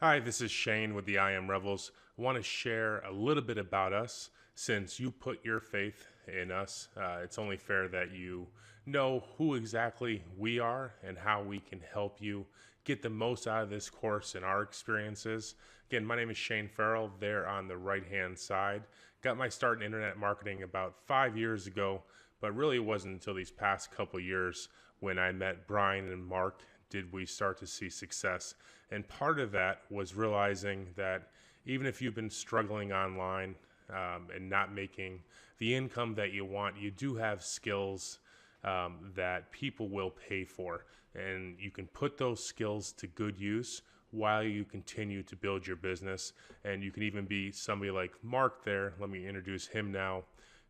Hi, this is Shane with the I Am Rebels. I want to share a little bit about us. Since you put your faith in us, it's only fair that you know who exactly we are and how we can help you get the most out of this course and our experiences. Again, my name is Shane Farrell, there on the right hand side. Got my start in internet marketing about 5 years ago, but really it wasn't until these past couple years when I met Brian and Mark did we start to see success. And part of that was realizing that even if you've been struggling online and not making the income that you want, you do have skills that people will pay for. And you can put those skills to good use while you continue to build your business. And you can even be somebody like Mark there. Let me introduce him now.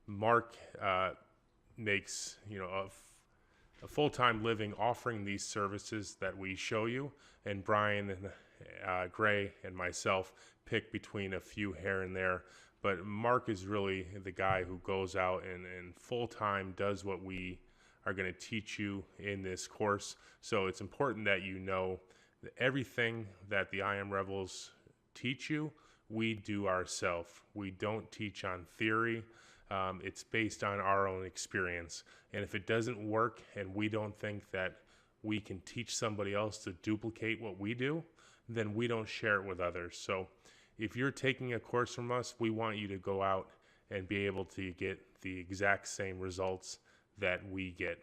Mark makes, a full-time living offering these services that we show you, and Brian and Gray and myself pick between a few here and there. But Mark is really the guy who goes out and full-time does what we are going to teach you in this course. So it's important that you know that everything that the I Am Rebels teach you, we do ourselves. We don't teach on theory. It's based on our own experience. And if it doesn't work and we don't think that we can teach somebody else to duplicate what we do, then we don't share it with others. So if you're taking a course from us, we want you to go out and be able to get the exact same results that we get.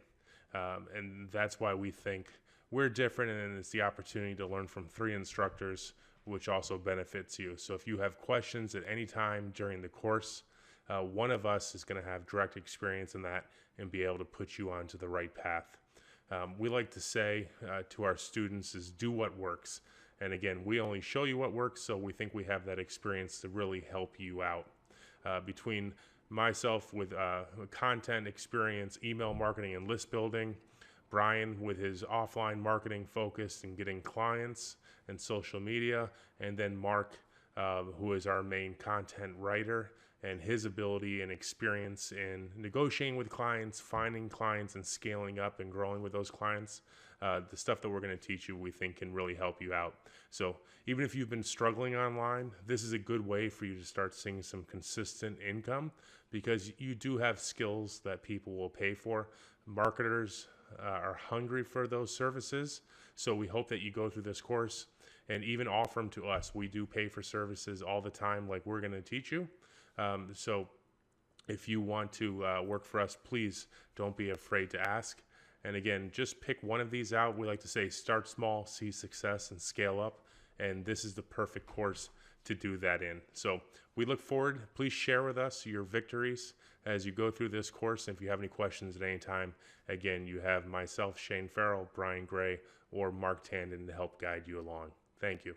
And that's why we think we're different, and it's the opportunity to learn from 3 instructors, which also benefits you. So if you have questions at any time during the course, one of us is going to have direct experience in that and be able to put you onto the right path. We like to say to our students is do what works. And again, we only show you what works, so we think we have that experience to really help you out. Between myself with content experience, email marketing, and list building, Brian with his offline marketing focus and getting clients and social media, and then Mark, who is our main content writer, and his ability and experience in negotiating with clients, finding clients, and scaling up and growing with those clients. The stuff that we're going to teach you, we think, can really help you out. So even if you've been struggling online, this is a good way for you to start seeing some consistent income, because you do have skills that people will pay for. Marketers are hungry for those services. So we hope that you go through this course and even offer them to us. We do pay for services all the time, like we're going to teach you. So if you want to work for us, please don't be afraid to ask. And again, just pick one of these out. We like to say start small, see success, and scale up. And this is the perfect course to do that in. So we look forward. Please share with us your victories as you go through this course. And if you have any questions at any time, again, you have myself, Shane Farrell, Brian Gray, or Mark Tandan to help guide you along. Thank you.